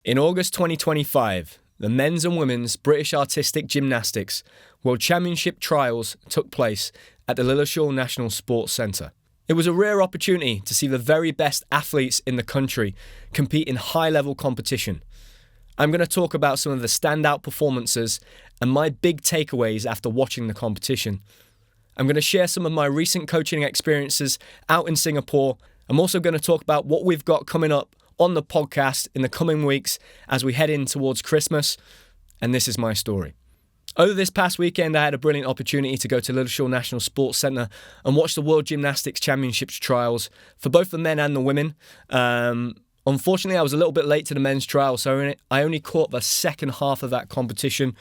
In August 2025, the men's and women's British Artistic Gymnastics World Championship trials took place at the Lilleshall National Sports Centre. It was a rare opportunity to see the very best athletes in the country compete in high-level competition. I'm going to talk about some of the standout performances and my big takeaways after watching the competition. I'm going to share some of my recent coaching experiences out in Singapore. I'm also going to talk about what we've got coming up on the podcast in the coming weeks as we head in towards Christmas. And this is my story. Over this past weekend, I had a brilliant opportunity to go to Lilleshall National Sports Centre and watch the World Gymnastics Championships trials for both the men and the women. Unfortunately, I was a little bit late to the men's trial, so I only caught the second half of that competition.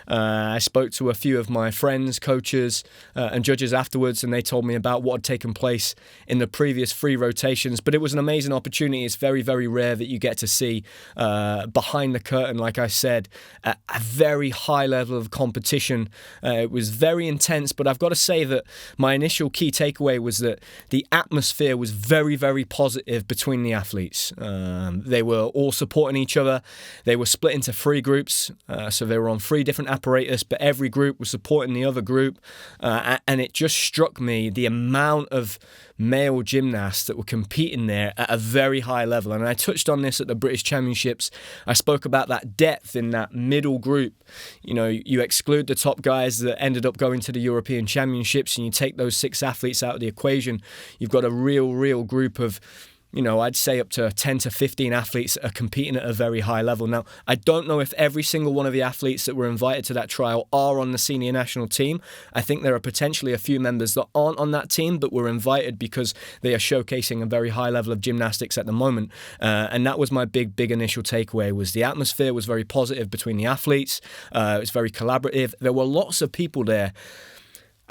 I spoke to a few of my friends, coaches, and judges afterwards, and they told me about what had taken place in the previous 3 rotations. But it was an amazing opportunity. It's very, very rare that you get to see behind the curtain, like I said, a very high level of competition. It was very intense, but I've got to say that my initial key takeaway was that the atmosphere was very, very positive between the athletes. They were all supporting each other. They were split into 3 groups, so they were on 3 different apparatus, but every group was supporting the other group. And it just struck me the amount of male gymnasts that were competing there at a very high level. And I touched on this at the British Championships. I spoke about that depth in that middle group. You know, you exclude the top guys that ended up going to the European Championships and you take those 6 athletes out of the equation. You've got a real group of, you know, I'd say up to 10 to 15 athletes are competing at a very high level. Now, I don't know if every single one of the athletes that were invited to that trial are on the senior national team. I think there are potentially a few members that aren't on that team but were invited because they are showcasing a very high level of gymnastics at the moment. And that was my big initial takeaway, was the atmosphere was very positive between the athletes. It was very collaborative. There were lots of people there.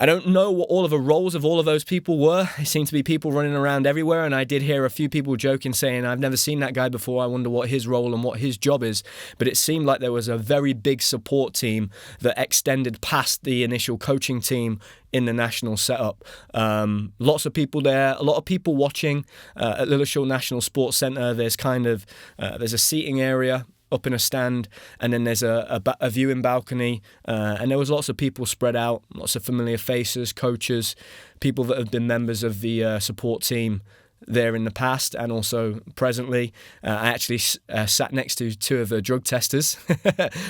I don't know what all of the roles of all of those people were. It seemed to be people running around everywhere, and I did hear a few people joking, saying, I've never seen that guy before, I wonder what his role and what his job is. But it seemed like there was a very big support team that extended past the initial coaching team in the national setup. Lots of people there, a lot of people watching at Lilleshall National Sports Centre. There's there's a seating area up in a stand, and then there's a viewing balcony, and there was lots of people spread out, lots of familiar faces, coaches, people that have been members of the support team there in the past and also presently. I actually sat next to 2 of the drug testers.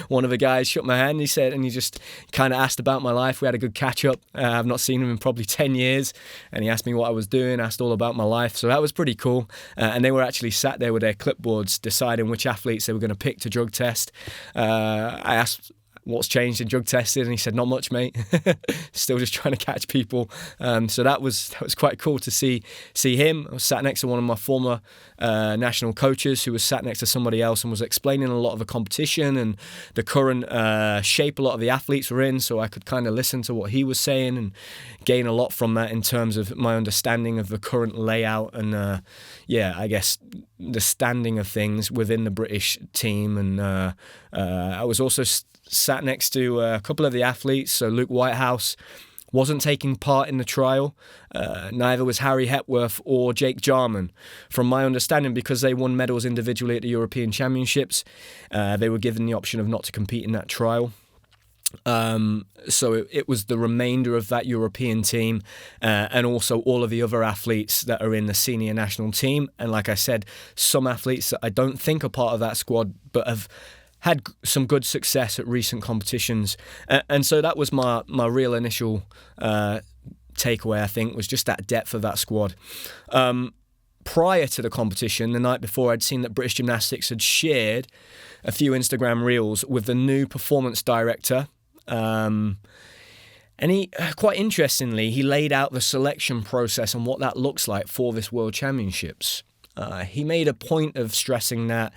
One of the guys shook my hand, and he just kind of asked about my life. We had a good catch up. I've not seen him in probably 10 years, and he asked me what I was doing, asked all about my life, so that was pretty cool. And they were actually sat there with their clipboards deciding which athletes they were going to pick to drug test. I asked what's changed in drug testing, and he said, not much, mate. Still just trying to catch people. So that was quite cool to see him. I was sat next to one of my former national coaches who was sat next to somebody else and was explaining a lot of the competition and the current shape a lot of the athletes were in, so I could kind of listen to what he was saying and gain a lot from that in terms of my understanding of the current layout and I guess the standing of things within the British team. And I was also sat next to a couple of the athletes. So Luke Whitehouse wasn't taking part in the trial. Neither was Harry Hepworth or Jake Jarman. From my understanding, because they won medals individually at the European Championships, they were given the option of not to compete in that trial. So it was the remainder of that European team and also all of the other athletes that are in the senior national team. And like I said, some athletes that I don't think are part of that squad but have had some good success at recent competitions. And so that was my real initial takeaway, I think, was just that depth of that squad. Prior to the competition, the night before, I'd seen that British Gymnastics had shared a few Instagram reels with the new performance director. And he, quite interestingly, he laid out the selection process and what that looks like for this World Championships. He made a point of stressing that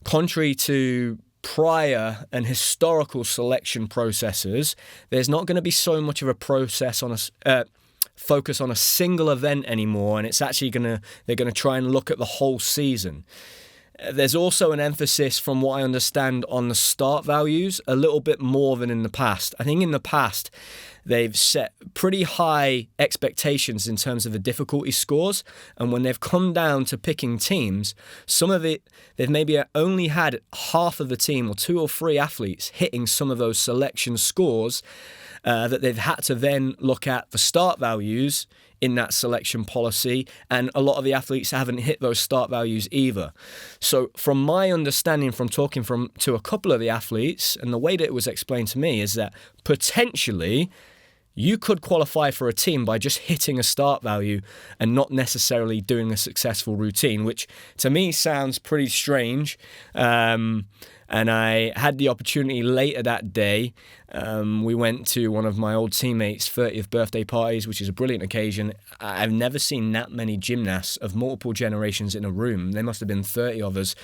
contrary to prior and historical selection processes, there's not going to be so much of a process on a focus on a single event anymore, and it's actually they're going to try and look at the whole season. There's also an emphasis, from what I understand, on the start values a little bit more than in the past. I think in the past they've set pretty high expectations in terms of the difficulty scores. And when they've come down to picking teams, some of it, they've maybe only had half of the team or 2 or 3 athletes hitting some of those selection scores that they've had to then look at the start values in that selection policy, and a lot of the athletes haven't hit those start values either. So from my understanding, from talking to a couple of the athletes, and the way that it was explained to me is that potentially you could qualify for a team by just hitting a start value and not necessarily doing a successful routine, which to me sounds pretty strange. And I had the opportunity later that day. We went to one of my old teammates' 30th birthday parties, which is a brilliant occasion. I've never seen that many gymnasts of multiple generations in a room. There must have been 30 of us.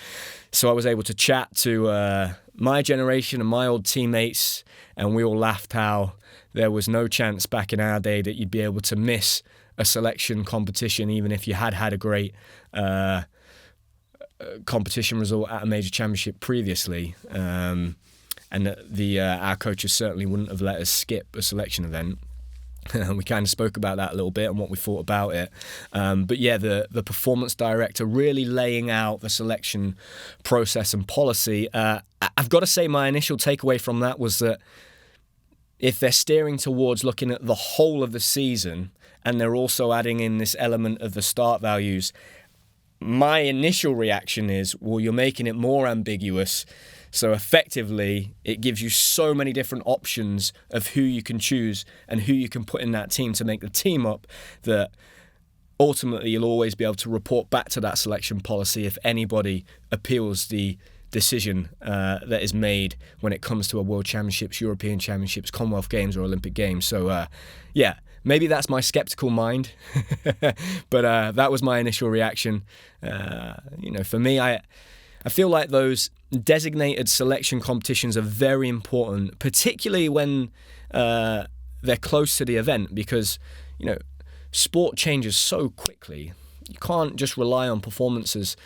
So I was able to chat to my generation and my old teammates, and we all laughed how there was no chance back in our day that you'd be able to miss a selection competition, even if you had a great competition result at a major championship previously, and our coaches certainly wouldn't have let us skip a selection event. We kind of spoke about that a little bit and what we thought about it. But yeah, the performance director really laying out the selection process and policy. I've got to say my initial takeaway from that was that if they're steering towards looking at the whole of the season and they're also adding in this element of the start values, my initial reaction is, well, you're making it more ambiguous. So effectively, it gives you so many different options of who you can choose and who you can put in that team to make the team up that ultimately you'll always be able to report back to that selection policy if anybody appeals the decision that is made when it comes to a World Championships, European Championships, Commonwealth Games or Olympic Games. So yeah, maybe that's my skeptical mind, but that was my initial reaction. For me, I feel like those designated selection competitions are very important, particularly when they're close to the event, because sport changes so quickly. You can't just rely on performances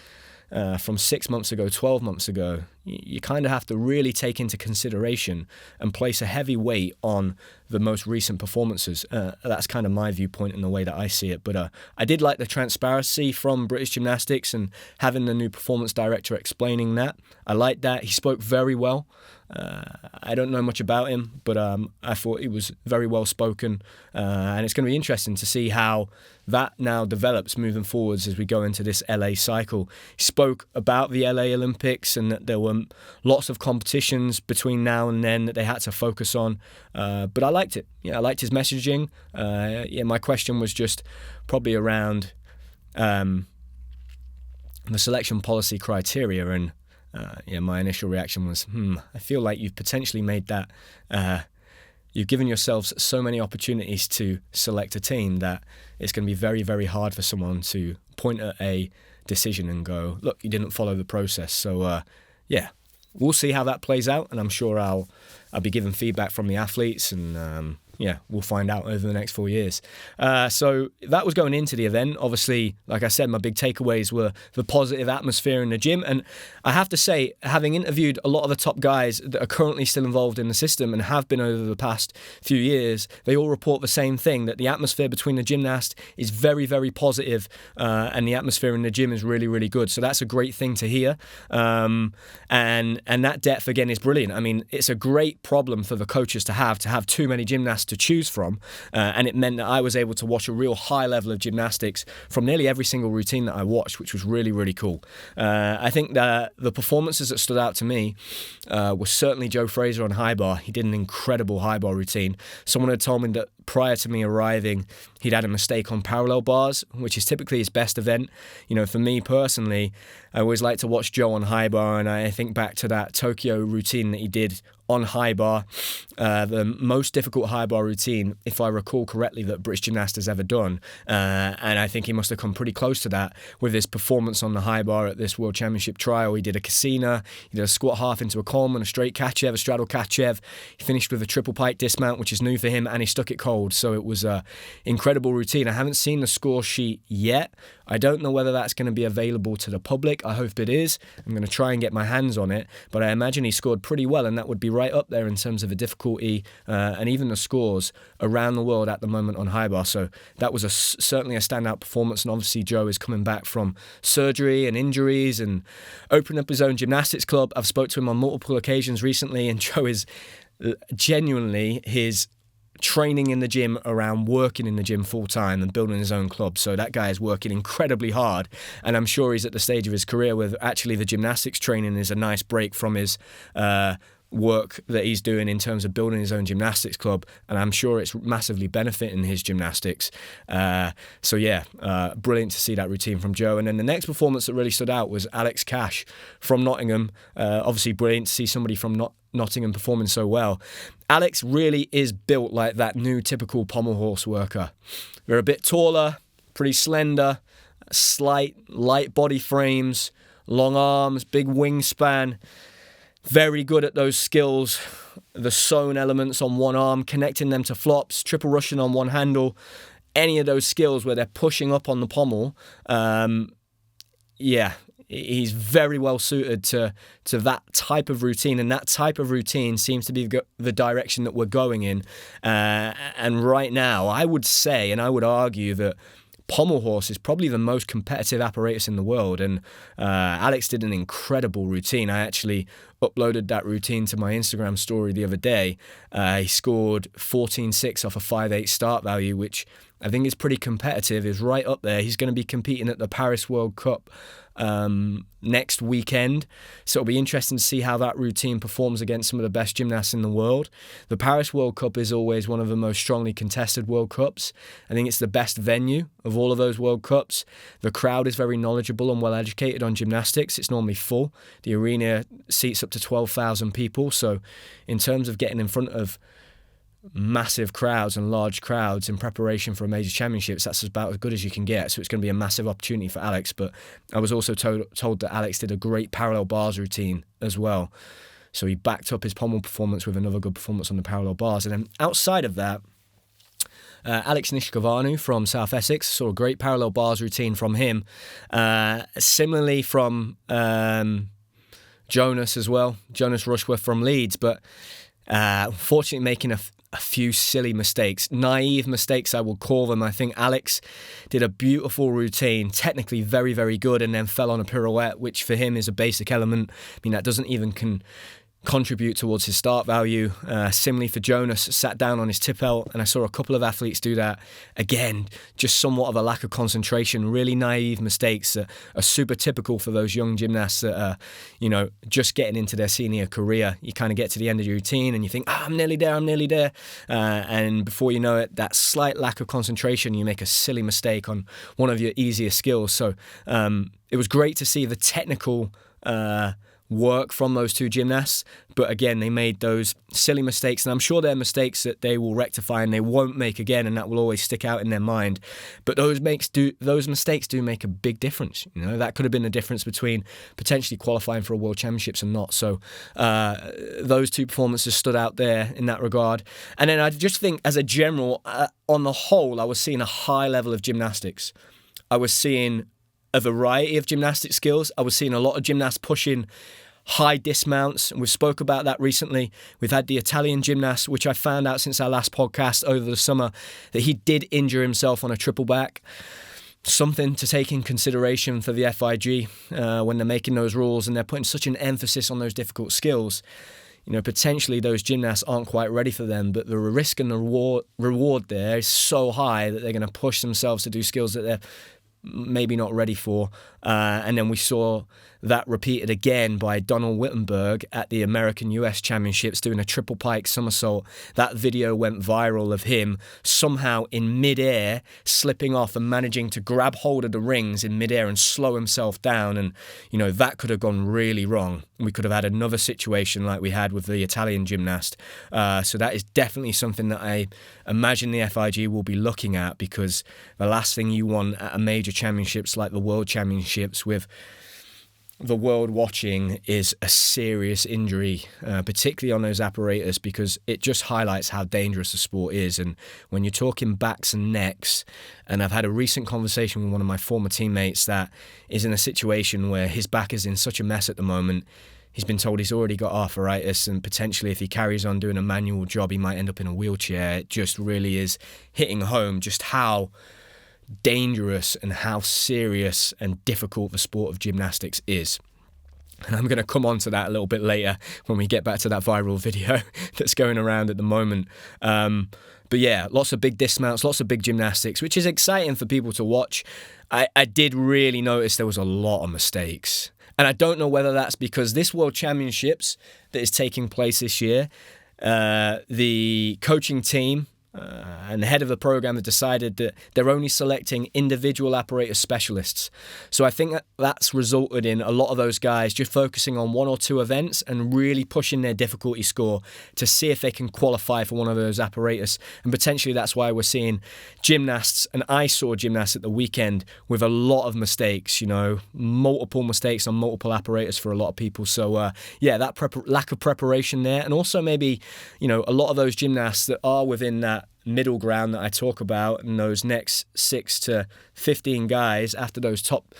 from 6 months ago, 12 months ago. You kind of have to really take into consideration and place a heavy weight on the most recent performances. That's kind of my viewpoint and the way that I see it. But I did like the transparency from British Gymnastics and having the new performance director explaining that. I liked that. He spoke very well. I don't know much about him, but I thought he was very well spoken. And it's going to be interesting to see how that now develops moving forwards as we go into this LA cycle. He spoke about the LA Olympics and that there were lots of competitions between now and then that they had to focus on. But I liked it. Yeah, I liked his messaging. My question was just probably around the selection policy criteria, and my initial reaction was, I feel like you've potentially made that. You've given yourselves so many opportunities to select a team that it's going to be very, very hard for someone to point at a decision and go, look, you didn't follow the process. So, we'll see how that plays out, and I'm sure I'll be given feedback from the athletes, and we'll find out over the next 4 years. So that was going into the event. Obviously, like I said, my big takeaways were the positive atmosphere in the gym. And I have to say, having interviewed a lot of the top guys that are currently still involved in the system and have been over the past few years, they all report the same thing, that the atmosphere between the gymnasts is very, very positive, and the atmosphere in the gym is really, really good. So that's a great thing to hear. And that depth, again, is brilliant. I mean, it's a great problem for the coaches to have too many gymnasts to choose from, and it meant that I was able to watch a real high level of gymnastics from nearly every single routine that I watched, which was really, really cool. I think that the performances that stood out to me were certainly Joe Fraser on high bar. He did an incredible high bar routine. Someone had told me that prior to me arriving, he'd had a mistake on parallel bars, which is typically his best event. For me personally, I always like to watch Joe on high bar, and I think back to that Tokyo routine that he did on high bar, the most difficult high bar routine, if I recall correctly, that British Gymnast has ever done. And I think he must have come pretty close to that with his performance on the high bar at this World Championship trial. He did a Cassina, he did a squat half into a Coleman, a straight Kachev, a straddle Kachev. He finished with a triple pike dismount, which is new for him, and he stuck it Coleman. old. So it was an incredible routine. I haven't seen the score sheet yet. I don't know whether that's going to be available to the public. I hope it is. I'm going to try and get my hands on it. But I imagine he scored pretty well, and that would be right up there in terms of the difficulty and even the scores around the world at the moment on high bar. So that was certainly a standout performance. And obviously Joe is coming back from surgery and injuries and opening up his own gymnastics club. I've spoke to him on multiple occasions recently, and Joe is genuinely his training in the gym around working in the gym full time and building his own club. So that guy is working incredibly hard, and I'm sure he's at the stage of his career where actually the gymnastics training is a nice break from his work that he's doing in terms of building his own gymnastics club, and I'm sure it's massively benefiting his gymnastics. Brilliant to see that routine from Joe. And then the next performance that really stood out was Alex Cash from Nottingham. Obviously brilliant to see somebody from Nottingham performing so well. Alex really is built like that new typical pommel horse worker. They're a bit taller, pretty slender, slight, light body frames, long arms, big wingspan. Very good at those skills, the sewn elements on one arm, connecting them to flops, triple Russian on one handle, any of those skills where they're pushing up on the pommel. He's very well suited to that type of routine, and that type of routine seems to be the direction that we're going in. And right now, I would say, and I would argue that pommel horse is probably the most competitive apparatus in the world, and Alex did an incredible routine. I actually uploaded that routine to my Instagram story the other day. He scored 14.6 off a 5.8 start value, which I think is pretty competitive, is right up there. He's going to be competing at the Paris World Cup next weekend, so it'll be interesting to see how that routine performs against some of the best gymnasts in the world. The Paris World Cup is always one of the most strongly contested World Cups. I think it's the best venue of all of those World Cups. The crowd is very knowledgeable and well educated on gymnastics. It's normally full. The arena seats up to 12,000 people, so in terms of getting in front of massive crowds and large crowds in preparation for a major championships, that's about as good as you can get. So it's going to be a massive opportunity for Alex. But I was also told that Alex did a great parallel bars routine as well. So he backed up his pommel performance with another good performance on the parallel bars. And then outside of that, Alex Nishkovanou from South Essex, saw a great parallel bars routine from him. Similarly from Jonas as well, Jonas Rushworth from Leeds, but unfortunately making a few silly mistakes, naive mistakes I will call them. I think Alex did a beautiful routine, technically very, very good, and then fell on a pirouette, which for him is a basic element. I mean, that doesn't even contribute towards his start value. Similarly for Jonas, sat down on his tip out, and I saw a couple of athletes do that. Again, just somewhat of a lack of concentration, really naive mistakes that are super typical for those young gymnasts that are, just getting into their senior career. You kind of get to the end of your routine and you think, I'm nearly there. And before you know it, that slight lack of concentration, you make a silly mistake on one of your easiest skills. So it was great to see the technical work from those two gymnasts, but again, they made those silly mistakes, and I'm sure they're mistakes that they will rectify and they won't make again, and that will always stick out in their mind. But those mistakes do make a big difference. That could have been the difference between potentially qualifying for a World Championships and not. So those two performances stood out there in that regard. And then I just think, as a general, on the whole, I was seeing a high level of gymnastics. I was seeing a variety of gymnastic skills. I was seeing a lot of gymnasts pushing high dismounts, and we've spoke about that recently. We've had the Italian gymnast, which I found out since our last podcast over the summer, that he did injure himself on a triple back. Something to take in consideration for the FIG when they're making those rules and they're putting such an emphasis on those difficult skills. Potentially those gymnasts aren't quite ready for them, but the risk and the reward there is so high that they're going to push themselves to do skills that they're maybe not ready for. And then we saw that repeated again by Donald Wittenberg at the American-US Championships doing a triple pike somersault. That video went viral of him somehow in midair slipping off and managing to grab hold of the rings in midair and slow himself down. And, that could have gone really wrong. We could have had another situation like we had with the Italian gymnast. So that is definitely something that I imagine the FIG will be looking at, because the last thing you want at a major championships like the World Championships with the world watching is a serious injury, particularly on those apparatus, because it just highlights how dangerous the sport is. And when you're talking backs and necks, and I've had a recent conversation with one of my former teammates that is in a situation where his back is in such a mess at the moment. He's been told he's already got arthritis, and potentially if he carries on doing a manual job, he might end up in a wheelchair. It just really is hitting home just how dangerous and how serious and difficult the sport of gymnastics is. And I'm going to come on to that a little bit later when we get back to that viral video that's going around at the moment. But yeah, lots of big dismounts, lots of big gymnastics, which is exciting for people to watch. I did really notice there was a lot of mistakes. And I don't know whether that's because this World Championships that is taking place this year, the coaching team and the head of the program have decided that they're only selecting individual apparatus specialists. So I think that's resulted in a lot of those guys just focusing on one or two events and really pushing their difficulty score to see if they can qualify for one of those apparatus. And potentially that's why we're seeing gymnasts, and I saw gymnasts at the weekend with a lot of mistakes, multiple mistakes on multiple apparatus for a lot of people. So yeah, that lack of preparation there. And also maybe, a lot of those gymnasts that are within that middle ground that I talk about, and those next 6 to 15 guys after those top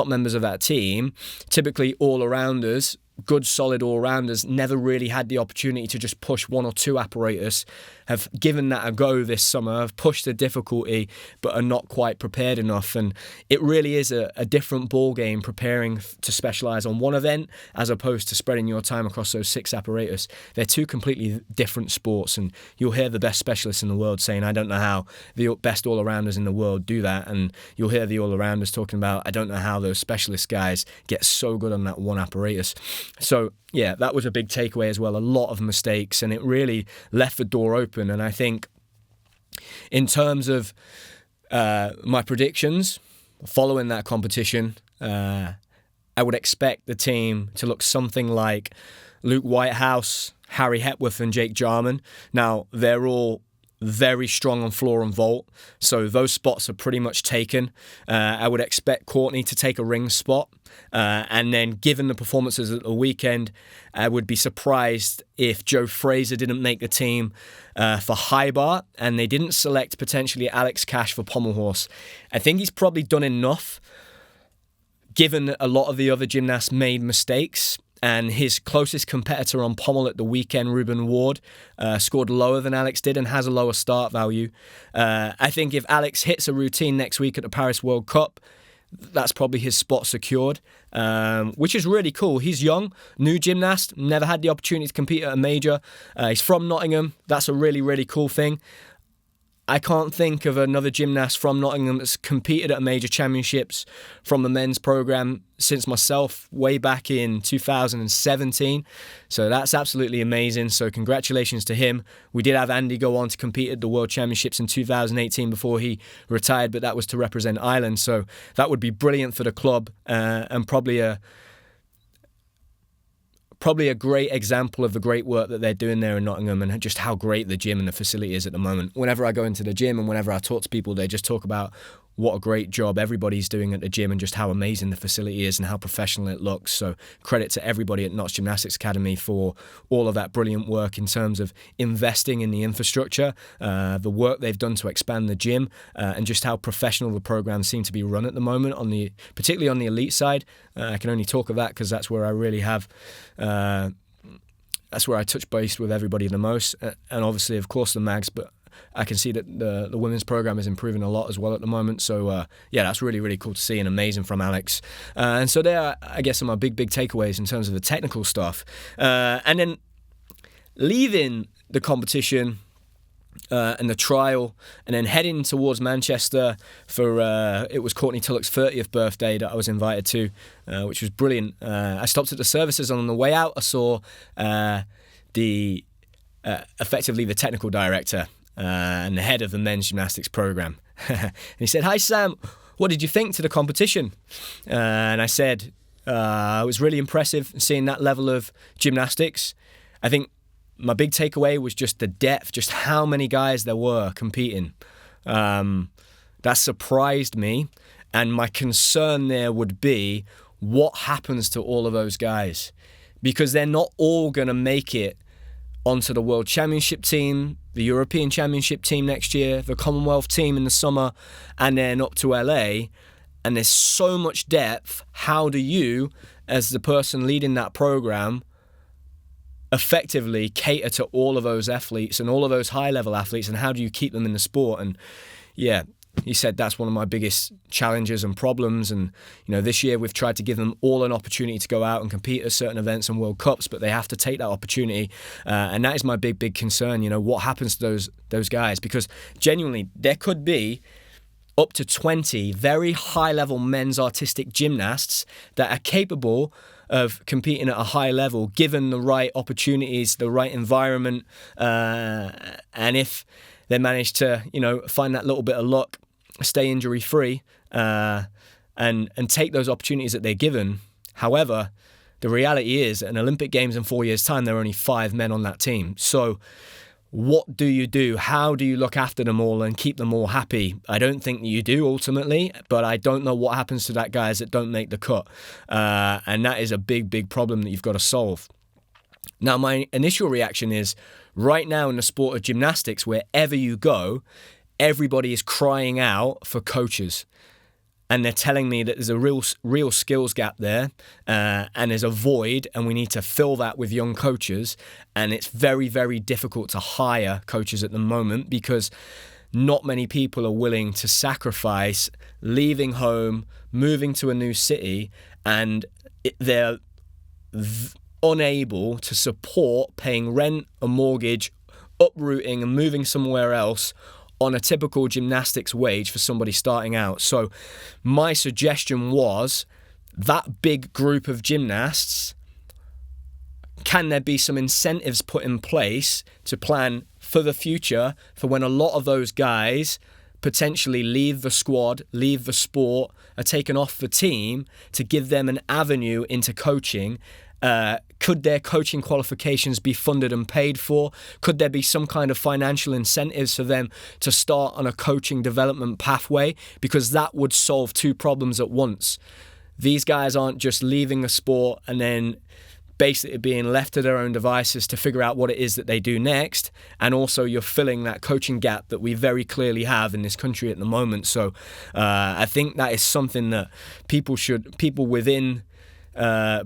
members of that team, typically all-arounders, good solid all-rounders, never really had the opportunity to just push one or two apparatus, have given that a go this summer, have pushed the difficulty but are not quite prepared enough. And it really is a different ball game preparing to specialise on one event as opposed to spreading your time across those 6 apparatus. They're two completely different sports, and you'll hear the best specialists in the world saying, I don't know how the best all-arounders in the world do that, and you'll hear the all-arounders talking about, I don't know how those specialist guys get so good on that one apparatus. So yeah, that was a big takeaway as well. A lot of mistakes, and it really left the door open. And I think in terms of my predictions following that competition, I would expect the team to look something like Luke Whitehouse, Harry Hepworth and Jake Jarman. Now, they're all very strong on floor and vault, so those spots are pretty much taken. I would expect Courtney to take a ring spot, and then given the performances at the weekend, I would be surprised if Joe Fraser didn't make the team for high bar, and they didn't select potentially Alex Cash for pommel horse. I think he's probably done enough, given that a lot of the other gymnasts made mistakes. And his closest competitor on pommel at the weekend, Ruben Ward, scored lower than Alex did and has a lower start value. I think if Alex hits a routine next week at the Paris World Cup, that's probably his spot secured, which is really cool. He's young, new gymnast, never had the opportunity to compete at a major. He's from Nottingham. That's a really, really cool thing. I can't think of another gymnast from Nottingham that's competed at major championships from the men's program since myself way back in 2017. So that's absolutely amazing. So congratulations to him. We did have Andy go on to compete at the World Championships in 2018 before he retired, but that was to represent Ireland. So that would be brilliant for the club, and probably a great example of the great work that they're doing there in Nottingham and just how great the gym and the facility is at the moment. Whenever I go into the gym and whenever I talk to people, they just talk about what a great job everybody's doing at the gym and just how amazing the facility is and how professional it looks. So credit to everybody at Notts Gymnastics Academy for all of that brilliant work in terms of investing in the infrastructure, the work they've done to expand the gym, and just how professional the programs seem to be run at the moment, particularly on the elite side. I can only talk of that because that's where I really have... that's where I touch base with everybody the most, and obviously, of course, the mags, but I can see that the women's program is improving a lot as well at the moment. So, yeah, that's really, really cool to see and amazing from Alex. And so there, I guess, are my big takeaways in terms of the technical stuff. And then leaving the competition and the trial, and then heading towards Manchester for it was Courtney Tulloch's 30th birthday that I was invited to, which was brilliant. I stopped at the services, and on the way out I saw effectively the technical director and the head of the men's gymnastics program. And he said, "Hi Sam, what did you think to the competition?" And I said, it was really impressive seeing that level of gymnastics. I think my big takeaway was just the depth, just how many guys there were competing. That surprised me, and my concern there would be, what happens to all of those guys? Because they're not all going to make it onto the World Championship team, the European Championship team next year, the Commonwealth team in the summer, and then up to LA. And there's so much depth. How do you, as the person leading that program, effectively cater to all of those athletes and all of those high-level athletes, and how do you keep them in the sport? And yeah, he said that's one of my biggest challenges and problems. And this year we've tried to give them all an opportunity to go out and compete at certain events and World Cups, but they have to take that opportunity, and that is my big concern. What happens to those guys? Because genuinely, there could be up to 20 very high-level men's artistic gymnasts that are capable of competing at a high level, given the right opportunities, the right environment, and if they manage to, find that little bit of luck, stay injury-free, and take those opportunities that they're given. However, the reality is, at an Olympic Games in 4 years' time, there are only 5 men on that team. So what do you do? How do you look after them all and keep them all happy? I don't think that you do ultimately, but I don't know what happens to that guys that don't make the cut. And that is a big problem that you've got to solve. Now, my initial reaction is, right now in the sport of gymnastics, wherever you go, everybody is crying out for coaches. And they're telling me that there's a real skills gap there, and there's a void, and we need to fill that with young coaches. And it's very difficult to hire coaches at the moment because not many people are willing to sacrifice leaving home, moving to a new city, and they're unable to support paying rent, a mortgage, uprooting and moving somewhere else on a typical gymnastics wage for somebody starting out. So my suggestion was, that big group of gymnasts, can there be some incentives put in place to plan for the future, for when a lot of those guys potentially leave the squad, leave the sport, are taken off the team, to give them an avenue into coaching? Could their coaching qualifications be funded and paid for? Could there be some kind of financial incentives for them to start on a coaching development pathway? Because that would solve 2 problems at once. These guys aren't just leaving the sport and then basically being left to their own devices to figure out what it is that they do next. And also you're filling that coaching gap that we very clearly have in this country at the moment. So I think that is something that people within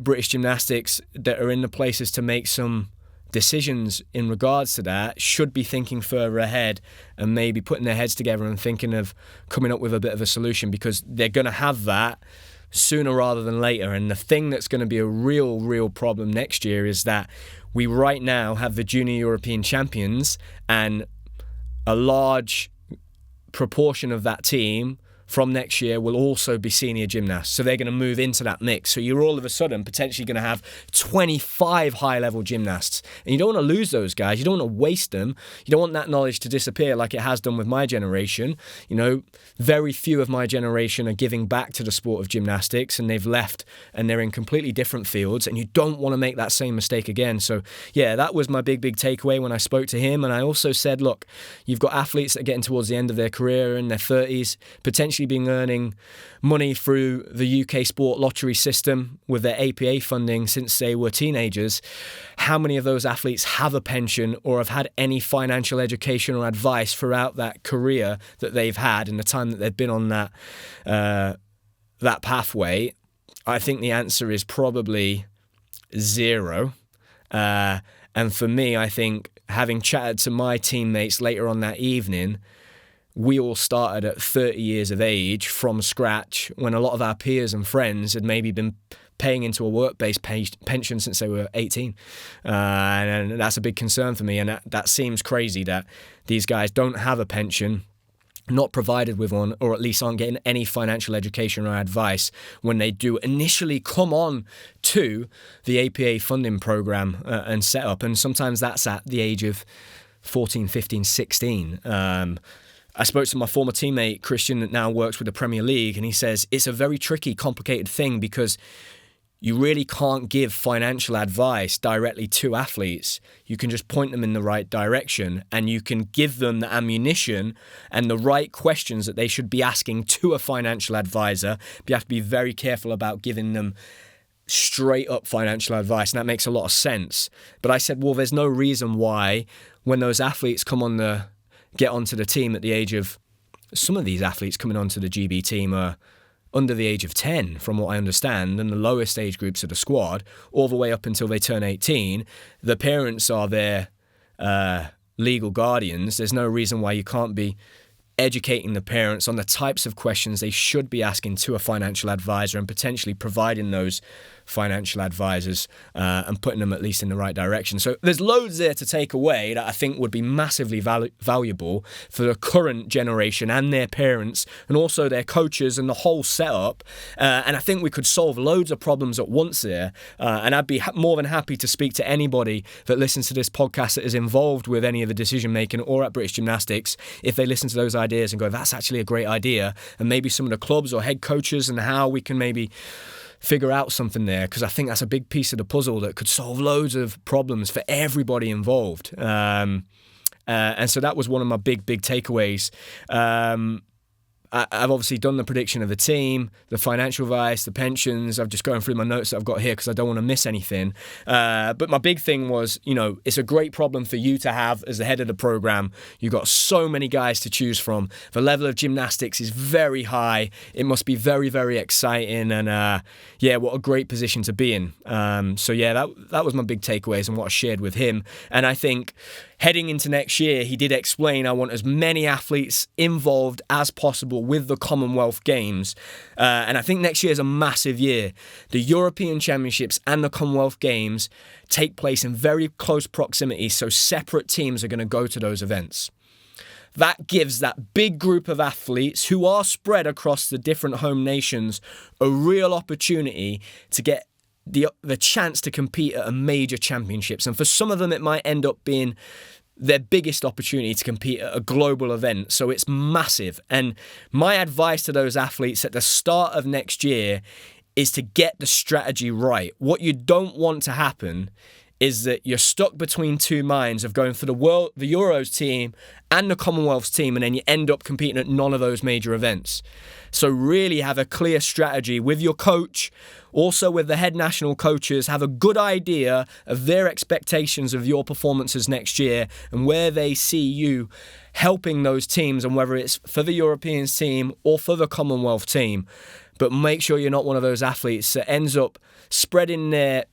British gymnastics that are in the places to make some decisions in regards to that should be thinking further ahead and maybe putting their heads together and thinking of coming up with a bit of a solution, because they're going to have that sooner rather than later. And the thing that's going to be a real problem next year is that we right now have the junior European champions, and a large proportion of that team from next year will also be senior gymnasts. So they're going to move into that mix. So you're all of a sudden potentially going to have 25 high-level gymnasts. And you don't want to lose those guys. You don't want to waste them. You don't want that knowledge to disappear like it has done with my generation. Very few of my generation are giving back to the sport of gymnastics, and they've left and they're in completely different fields, and you don't want to make that same mistake again. So yeah, that was my big takeaway when I spoke to him. And I also said, look, you've got athletes that are getting towards the end of their career, in their 30s, potentially been earning money through the UK sport lottery system with their APA funding since they were teenagers. How many of those athletes have a pension or have had any financial education or advice throughout that career that they've had in the time that they've been on that pathway? I think the answer is probably 0. And for me, I think, having chatted to my teammates later on that evening, we all started at 30 years of age from scratch, when a lot of our peers and friends had maybe been paying into a work-based pension since they were 18. And that's a big concern for me. And that seems crazy that these guys don't have a pension, not provided with one, or at least aren't getting any financial education or advice when they do initially come on to the APA funding program and set up. And sometimes that's at the age of 14, 15, 16. I spoke to my former teammate, Christian, that now works with the Premier League, and he says it's a very tricky, complicated thing, because you really can't give financial advice directly to athletes. You can just point them in the right direction, and you can give them the ammunition and the right questions that they should be asking to a financial advisor. But you have to be very careful about giving them straight up financial advice, and that makes a lot of sense. But I said, well, there's no reason why when those athletes get onto the team at the age of, some of these athletes coming onto the GB team are under the age of 10, from what I understand, and the lowest age groups of the squad, all the way up until they turn 18. The parents are their legal guardians. There's no reason why you can't be educating the parents on the types of questions they should be asking to a financial advisor, and potentially providing those financial advisors and putting them at least in the right direction. So there's loads there to take away that I think would be massively valuable for the current generation and their parents, and also their coaches and the whole setup. And I think we could solve loads of problems at once there. And I'd be more than happy to speak to anybody that listens to this podcast that is involved with any of the decision making or at British Gymnastics, if they listen to those ideas and go, that's actually a great idea, and maybe some of the clubs or head coaches, and how we can maybe figure out something there, because I think that's a big piece of the puzzle that could solve loads of problems for everybody involved. And so that was one of my big takeaways. I've obviously done the prediction of the team, the financial advice, the pensions. I'm just going through my notes that I've got here because I don't want to miss anything. But my big thing was, it's a great problem for you to have as the head of the program. You've got so many guys to choose from. The level of gymnastics is very high. It must be very, very exciting. And what a great position to be in. That was my big takeaways and what I shared with him. And I think heading into next year, he did explain, I want as many athletes involved as possible with the Commonwealth Games. And I think next year is a massive year. The European Championships and the Commonwealth Games take place in very close proximity, so separate teams are going to go to those events. That gives that big group of athletes who are spread across the different home nations a real opportunity to get the chance to compete at a major championships. And for some of them, it might end up being their biggest opportunity to compete at a global event. So it's massive. And my advice to those athletes at the start of next year is to get the strategy right. What you don't want to happen is that you're stuck between two minds of going for the Euros team and the Commonwealth's team, and then you end up competing at none of those major events. So really have a clear strategy with your coach, also with the head national coaches. Have a good idea of their expectations of your performances next year and where they see you helping those teams, and whether it's for the European team or for the Commonwealth team. But make sure you're not one of those athletes that ends up spreading their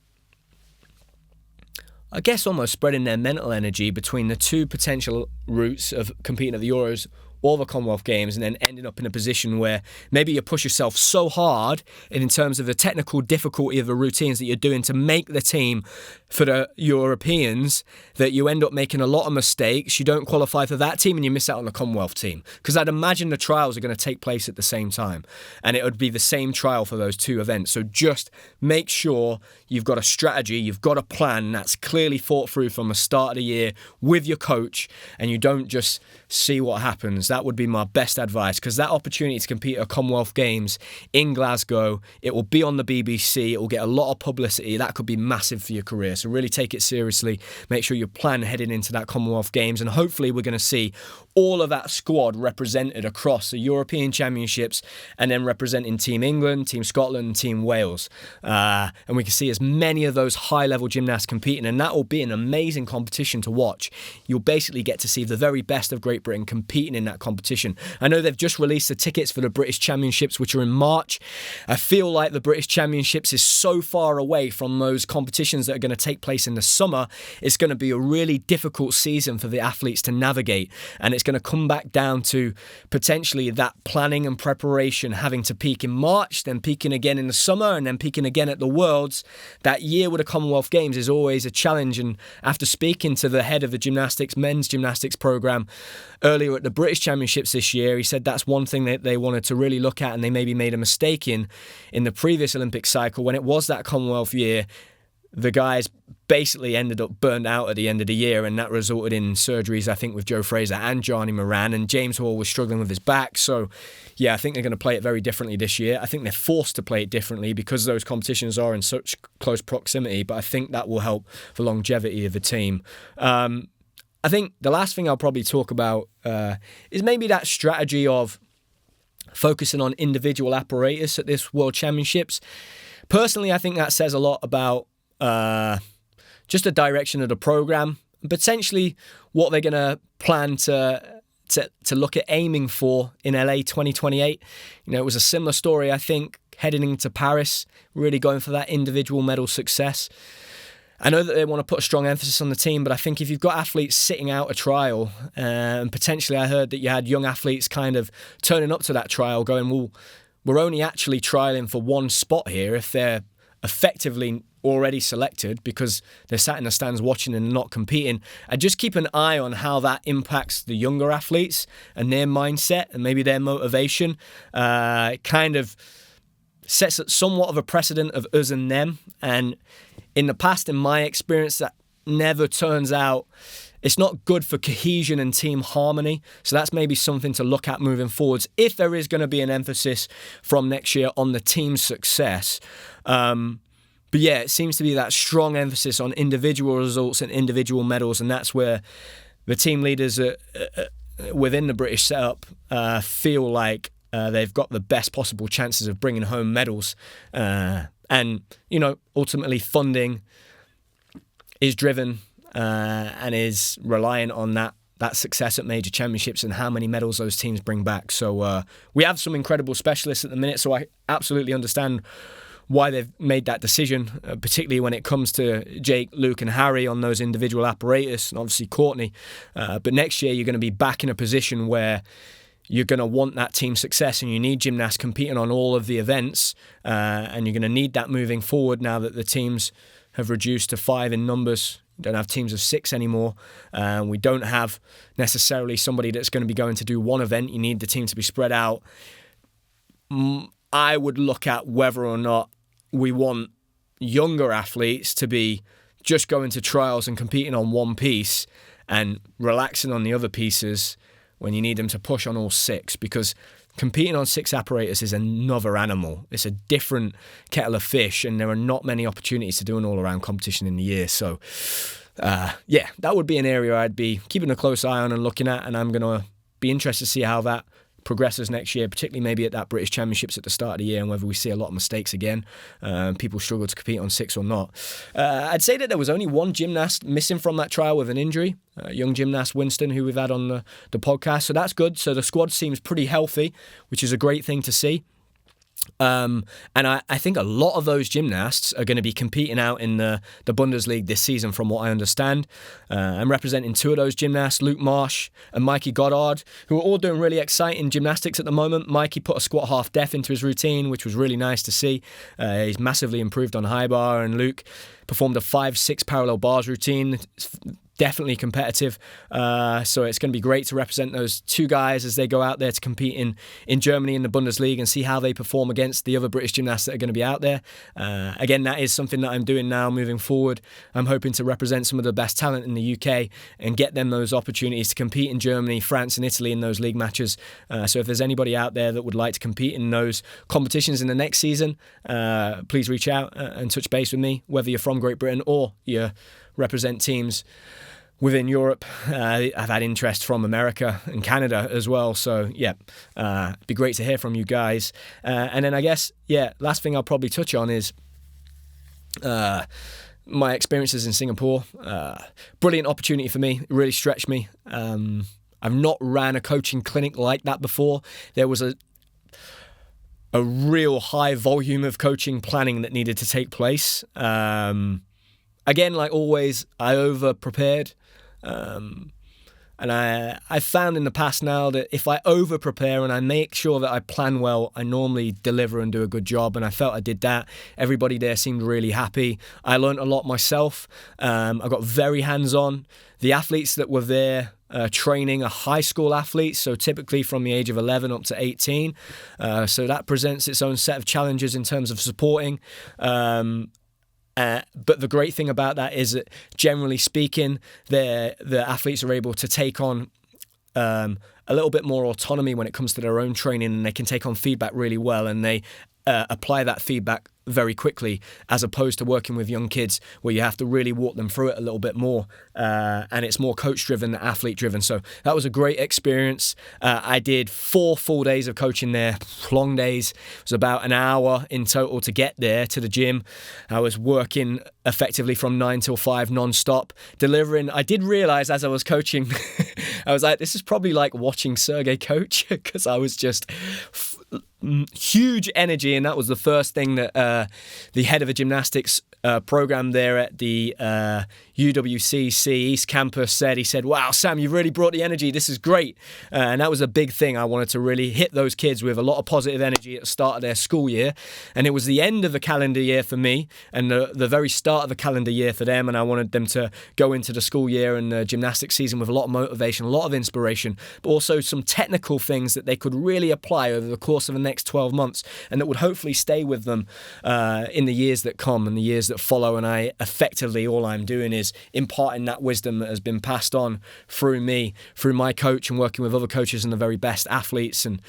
mental energy between the two potential routes of competing at the Euros or the Commonwealth Games, and then ending up in a position where maybe you push yourself so hard in terms of the technical difficulty of the routines that you're doing to make the team for the Europeans, that you end up making a lot of mistakes. You don't qualify for that team and you miss out on the Commonwealth team. Because I'd imagine the trials are going to take place at the same time, and it would be the same trial for those two events. So just make sure you've got a strategy, you've got a plan that's clearly thought through from the start of the year with your coach, and you don't just see what happens. That would be my best advice, because that opportunity to compete at Commonwealth Games in Glasgow, it will be on the BBC, it will get a lot of publicity. That could be massive for your career. So really take it seriously. Make sure you plan heading into that Commonwealth Games, and hopefully we're going to see all of that squad represented across the European Championships, and then representing Team England, Team Scotland, and Team Wales. And we can see as many of those high-level gymnasts competing, and that will be an amazing competition to watch. You'll basically get to see the very best of Great Britain competing in that competition. I know they've just released the tickets for the British Championships, which are in March. I feel like the British Championships is so far away from those competitions that are going to take place in the summer. It's going to be a really difficult season for the athletes to navigate, and it's going to come back down to potentially that planning and preparation, having to peak in March, then peaking again in the summer, and then peaking again at the Worlds. That year with the Commonwealth Games is always a challenge, and after speaking to the head of the men's gymnastics program earlier at the British Championships this year, he said that's one thing that they wanted to really look at, and they maybe made a mistake in the previous Olympic cycle when it was that Commonwealth year. The guys basically ended up burned out at the end of the year, and that resulted in surgeries, I think, with Joe Fraser and Johnny Moran, and James Hall was struggling with his back. So, yeah, I think they're going to play it very differently this year. I think they're forced to play it differently because those competitions are in such close proximity, but I think that will help the longevity of the team. I think the last thing I'll probably talk about is maybe that strategy of focusing on individual apparatus at this World Championships. Personally, I think that says a lot about just the direction of the program, potentially what they're going to plan to look at aiming for in LA 2028. You know, it was a similar story, I think, heading into Paris, really going for that individual medal success. I know that they want to put a strong emphasis on the team, but I think if you've got athletes sitting out a trial, and potentially I heard that you had young athletes kind of turning up to that trial going, well, we're only actually trialing for one spot here if they're effectively already selected because they're sat in the stands watching and not competing. I just keep an eye on how that impacts the younger athletes and their mindset and maybe their motivation. It kind of sets somewhat of a precedent of us and them. And in the past, in my experience, that never turns out. It's not good for cohesion and team harmony. So that's maybe something to look at moving forwards if there is going to be an emphasis from next year on the team's success. But yeah, it seems to be that strong emphasis on individual results and individual medals, and that's where the team leaders within the British setup feel like they've got the best possible chances of bringing home medals. And, you know, ultimately funding is driven and is reliant on that success at major championships and how many medals those teams bring back. So we have some incredible specialists at the minute, so I absolutely understand why they've made that decision, particularly when it comes to Jake, Luke and Harry on those individual apparatus, and obviously Courtney. But next year you're going to be back in a position where you're going to want that team success and you need gymnasts competing on all of the events, and you're going to need that moving forward now that the teams have reduced to 5 in numbers. We don't have teams of 6 anymore. We don't have necessarily somebody that's going to be going to do one event. You need the team to be spread out. I would look at whether or not we want younger athletes to be just going to trials and competing on one piece and relaxing on the other pieces when you need them to push on all 6, because competing on 6 apparatus is another animal. It's a different kettle of fish, and there are not many opportunities to do an all-around competition in the year. So, yeah, that would be an area I'd be keeping a close eye on and looking at, and I'm going to be interested to see how that progresses next year, particularly maybe at that British Championships at the start of the year, and whether we see a lot of mistakes again, people struggle to compete on 6 or not. I'd say that there was only one gymnast missing from that trial with an injury, young gymnast Winston, who we've had on the podcast, so that's good. So the squad seems pretty healthy, which is a great thing to see. And I think a lot of those gymnasts are going to be competing out in the Bundesliga this season, from what I understand. I'm representing 2 of those gymnasts, Luke Marsh and Mikey Goddard, who are all doing really exciting gymnastics at the moment. Mikey put a squat half deaf into his routine, which was really nice to see. He's massively improved on high bar, and Luke performed a 5-6 parallel bars routine. It's definitely competitive, so it's going to be great to represent those 2 guys as they go out there to compete in Germany in the Bundesliga and see how they perform against the other British gymnasts that are going to be out there. Again, that is something that I'm doing now moving forward. I'm hoping to represent some of the best talent in the UK and get them those opportunities to compete in Germany, France and Italy in those league matches. So if there's anybody out there that would like to compete in those competitions in the next season, please reach out and touch base with me, whether you're from Great Britain or you represent teams within Europe. I've had interest from America and Canada as well. So, yeah, it'd be great to hear from you guys. And then I guess, yeah, last thing I'll probably touch on is my experiences in Singapore. Brilliant opportunity for me. It really stretched me. I've not ran a coaching clinic like that before. There was a real high volume of coaching planning that needed to take place. Again, like always, I over-prepared. And I found in the past now that if I over prepare and I make sure that I plan well, I normally deliver and do a good job, and I felt I did that. Everybody there seemed really happy. I learned a lot myself. I got very hands-on. The athletes that were there training are high school athletes, so typically from the age of 11 up to 18. So that presents its own set of challenges in terms of supporting. And But the great thing about that is that, generally speaking, the athletes are able to take on a little bit more autonomy when it comes to their own training, and they can take on feedback really well, and they apply that feedback very quickly, as opposed to working with young kids where you have to really walk them through it a little bit more, and it's more coach driven than athlete driven. So that was a great experience. I did 4 full days of coaching there, long days. It was about an hour in total to get there to the gym. I was working effectively from 9 till 5 non-stop, delivering. I did realize as I was coaching I was like, this is probably like watching Sergey coach, because I was just huge energy, and that was the first thing that the head of a gymnastics program there at the UWCC East Campus said. He said, "Wow, Sam, you've really brought the energy. This is great." And that was a big thing. I wanted to really hit those kids with a lot of positive energy at the start of their school year. And it was the end of the calendar year for me, and the very start of the calendar year for them. And I wanted them to go into the school year and the gymnastics season with a lot of motivation, a lot of inspiration, but also some technical things that they could really apply over the course of the next 12 months, and that would hopefully stay with them in the years that come and the years that follow. And all I'm doing is imparting that wisdom that has been passed on through me, through my coach, and working with other coaches and the very best athletes. And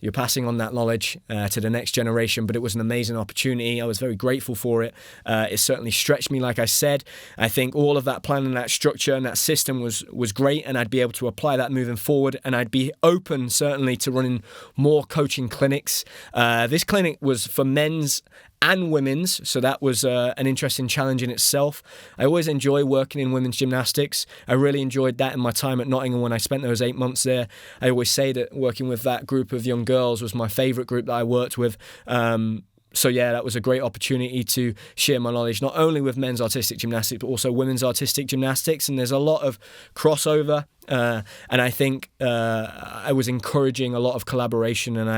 you're passing on that knowledge to the next generation. But it was an amazing opportunity. I was very grateful for it. It certainly stretched me, like I said. I think all of that plan and that structure and that system was great, and I'd be able to apply that moving forward, and I'd be open certainly to running more coaching clinics. This clinic was for men's and women's, so that was an interesting challenge in itself. I always enjoy working in women's gymnastics. I really enjoyed that in my time at Nottingham when I spent those 8 months there. I always say that working with that group of young girls was my favourite group that I worked with. So yeah, that was a great opportunity to share my knowledge, not only with men's artistic gymnastics, but also women's artistic gymnastics. And there's a lot of crossover, and I think I was encouraging a lot of collaboration, and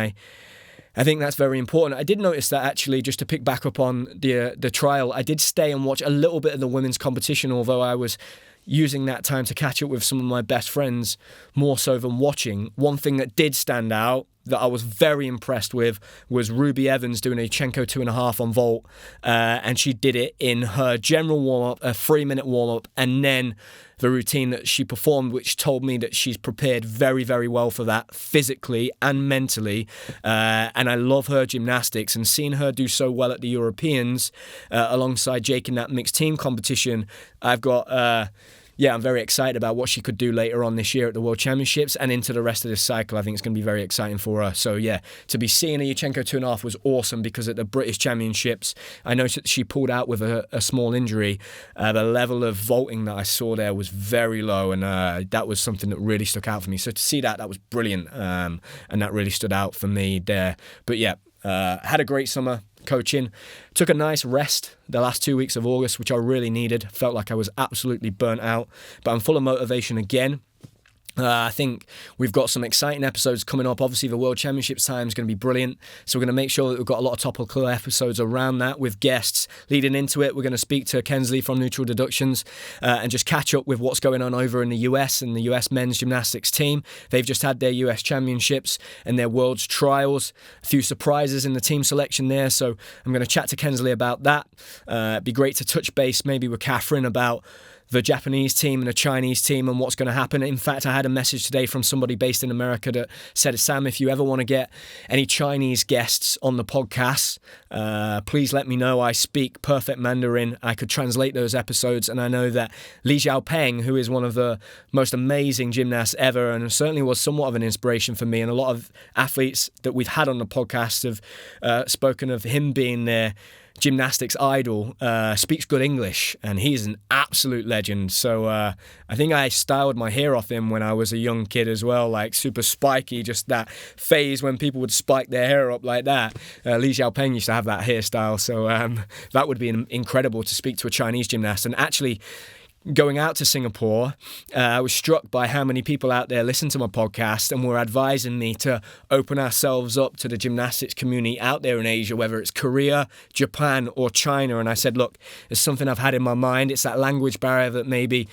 I think that's very important. I did notice that, actually, just to pick back up on the trial, I did stay and watch a little bit of the women's competition, although I was using that time to catch up with some of my best friends more so than watching. One thing that did stand out that I was very impressed with was Ruby Evans doing a Chenko 2.5 on vault, and she did it in her general warm-up, a 3-minute warm-up, and then the routine that she performed, which told me that she's prepared very, very well for that, physically and mentally. And I love her gymnastics, and seeing her do so well at the Europeans alongside Jake in that mixed team competition, I'm very excited about what she could do later on this year at the World Championships and into the rest of this cycle. I think it's going to be very exciting for her. So yeah, to be seeing a Yurchenko 2.5 was awesome, because at the British Championships, I noticed that she pulled out with a small injury. The level of vaulting that I saw there was very low, and that was something that really stuck out for me. So to see that was brilliant, and that really stood out for me there. But yeah, had a great summer coaching. Took a nice rest the last 2 weeks of August, which I really needed. Felt like I was absolutely burnt out, but I'm full of motivation again. I think we've got some exciting episodes coming up. Obviously, the World Championships time is going to be brilliant, so we're going to make sure that we've got a lot of topical episodes around that with guests. Leading into it, we're going to speak to Kensley from Neutral Deductions and just catch up with what's going on over in the US and the US men's gymnastics team. They've just had their US Championships and their World's Trials. A few surprises in the team selection there, so I'm going to chat to Kensley about that. It'd be great to touch base maybe with Catherine about the Japanese team and the Chinese team and what's going to happen. In fact, I had a message today from somebody based in America that said, "Sam, if you ever want to get any Chinese guests on the podcast, please let me know. I speak perfect Mandarin. I could translate those episodes." And I know that Li Xiaopeng, who is one of the most amazing gymnasts ever, and certainly was somewhat of an inspiration for me, and a lot of athletes that we've had on the podcast have spoken of him being their gymnastics idol, speaks good English, and he's an absolute legend. So I think I styled my hair off him when I was a young kid as well, like super spiky, just that phase when people would spike their hair up like that. Li Xiaopeng used to have that hairstyle, so that would be incredible to speak to a Chinese gymnast. And actually, going out to Singapore, I was struck by how many people out there listen to my podcast and were advising me to open ourselves up to the gymnastics community out there in Asia, whether it's Korea, Japan, or China. And I said, look, it's something I've had in my mind. It's that language barrier that maybe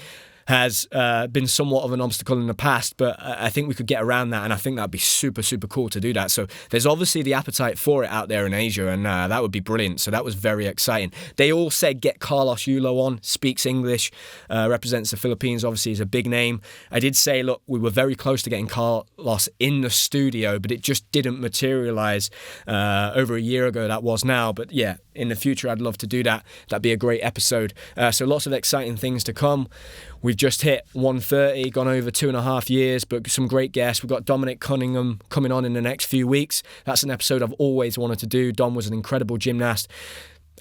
has been somewhat of an obstacle in the past, but I think we could get around that, and I think that'd be super, super cool to do that. So there's obviously the appetite for it out there in Asia, and that would be brilliant. So that was very exciting. They all said get Carlos Yulo on, speaks English, represents the Philippines, obviously is a big name. I did say, look, we were very close to getting Carlos in the studio, but it just didn't materialize over a year ago, that was now. But yeah, in the future, I'd love to do that. That'd be a great episode. So lots of exciting things to come. We've just hit 130, gone over 2.5 years, but some great guests. We've got Dominic Cunningham coming on in the next few weeks. That's an episode I've always wanted to do. Dom was an incredible gymnast.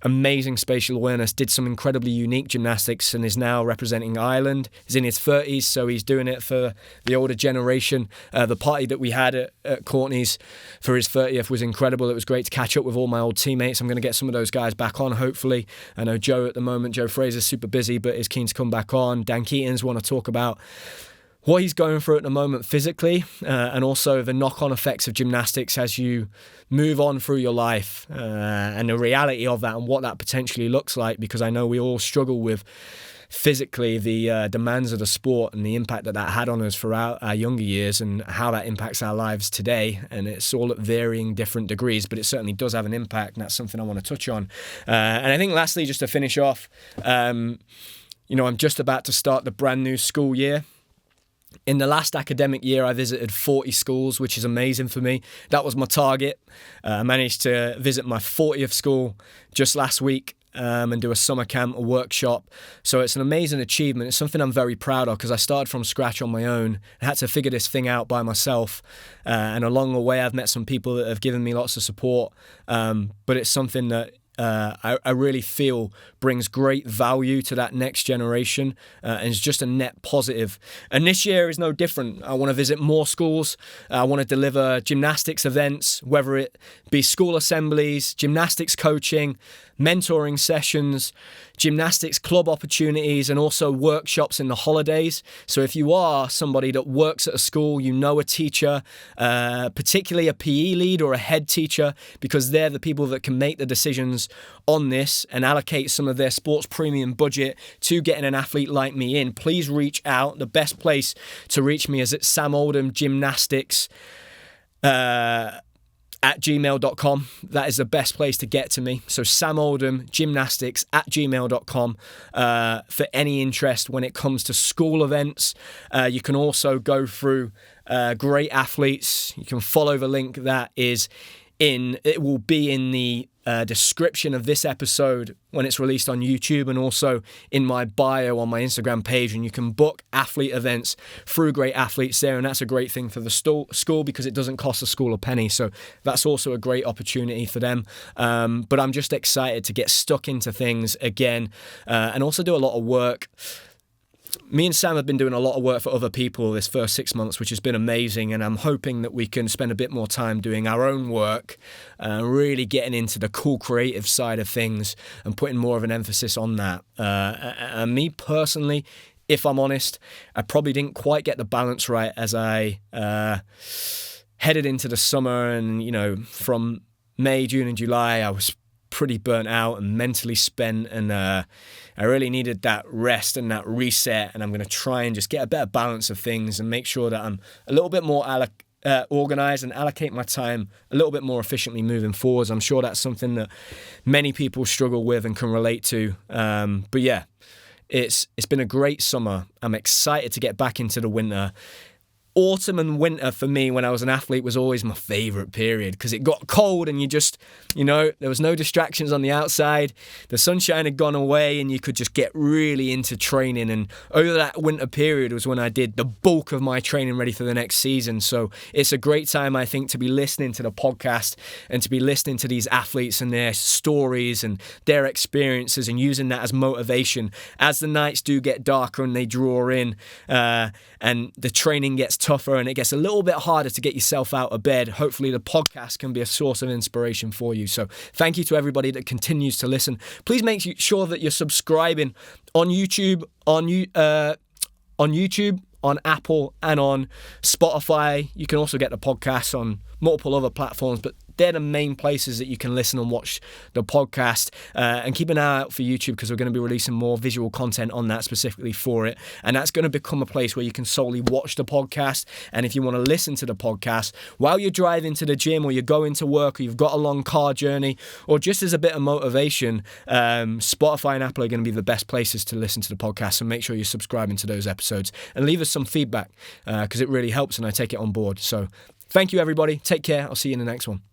Amazing spatial awareness, did some incredibly unique gymnastics, and is now representing Ireland. He's in his 30s, so he's doing it for the older generation. The party that we had at Courtney's for his 30th was incredible. It was great to catch up with all my old teammates. I'm going to get some of those guys back on, hopefully. I know Joe at the moment, Joe Fraser's super busy, but is keen to come back on. Dan Keaton's want to talk about what he's going through at the moment physically, and also the knock-on effects of gymnastics as you move on through your life, and the reality of that and what that potentially looks like, because I know we all struggle with physically the demands of the sport and the impact that had on us throughout our younger years, and how that impacts our lives today. And it's all at varying different degrees, but it certainly does have an impact, and that's something I want to touch on. And I think lastly, just to finish off, I'm just about to start the brand new school year. In the last academic year, I visited 40 schools, which is amazing for me. That was my target. I managed to visit my 40th school just last week, and do a summer camp, a workshop. So it's an amazing achievement. It's something I'm very proud of, because I started from scratch on my own. I had to figure this thing out by myself. And along the way, I've met some people that have given me lots of support. But it's something that I really feel brings great value to that next generation, and is just a net positive. And this year is no different. I want to visit more schools. I want to deliver gymnastics events, whether it be school assemblies, gymnastics coaching, mentoring sessions, gymnastics club opportunities, and also workshops in the holidays. So if you are somebody that works at a school, you know a teacher, particularly a PE lead or a head teacher, because they're the people that can make the decisions on this and allocate some of their sports premium budget to getting an athlete like me in, please reach out. The best place to reach me is at Sam Oldham Gymnastics at gmail.com. That is the best place to get to me. So Sam Oldham Gymnastics at gmail.com for any interest when it comes to school events. You can also go through great athletes. You can follow the link that is it will be in the description of this episode when it's released on YouTube, and also in my bio on my Instagram page, and you can book athlete events through great athletes there, and that's a great thing for the school because it doesn't cost the school a penny, so that's also a great opportunity for them. But I'm just excited to get stuck into things again, and also do a lot of work. Me and Sam have been doing a lot of work for other people this first 6 months, which has been amazing, and I'm hoping that we can spend a bit more time doing our own work, really getting into the cool creative side of things and putting more of an emphasis on that. And me personally, if I'm honest, I probably didn't quite get the balance right as I headed into the summer, and from May, June and July I was pretty burnt out and mentally spent, and I really needed that rest and that reset, and I'm going to try and just get a better balance of things and make sure that I'm a little bit more organised and allocate my time a little bit more efficiently moving forwards. I'm sure that's something that many people struggle with and can relate to, but yeah, it's been a great summer. I'm excited to get back into the winter. Autumn and winter for me when I was an athlete was always my favourite period, because it got cold and you just, there was no distractions on the outside. The sunshine had gone away and you could just get really into training. And over that winter period was when I did the bulk of my training ready for the next season. So it's a great time, I think, to be listening to the podcast and to be listening to these athletes and their stories and their experiences, and using that as motivation as the nights do get darker and they draw in, and the training gets tougher and it gets a little bit harder to get yourself out of bed. Hopefully the podcast can be a source of inspiration for you. So thank you to everybody that continues to listen. Please make sure that you're subscribing on YouTube, on Apple and on Spotify. You can also get the podcast on multiple other platforms, but they're the main places that you can listen and watch the podcast. And keep an eye out for YouTube, because we're going to be releasing more visual content on that specifically for it. And that's going to become a place where you can solely watch the podcast. And if you want to listen to the podcast while you're driving to the gym, or you're going to work, or you've got a long car journey, or just as a bit of motivation, Spotify and Apple are going to be the best places to listen to the podcast. So make sure you're subscribing to those episodes and leave us some feedback, because it really helps and I take it on board. So thank you, everybody. Take care. I'll see you in the next one.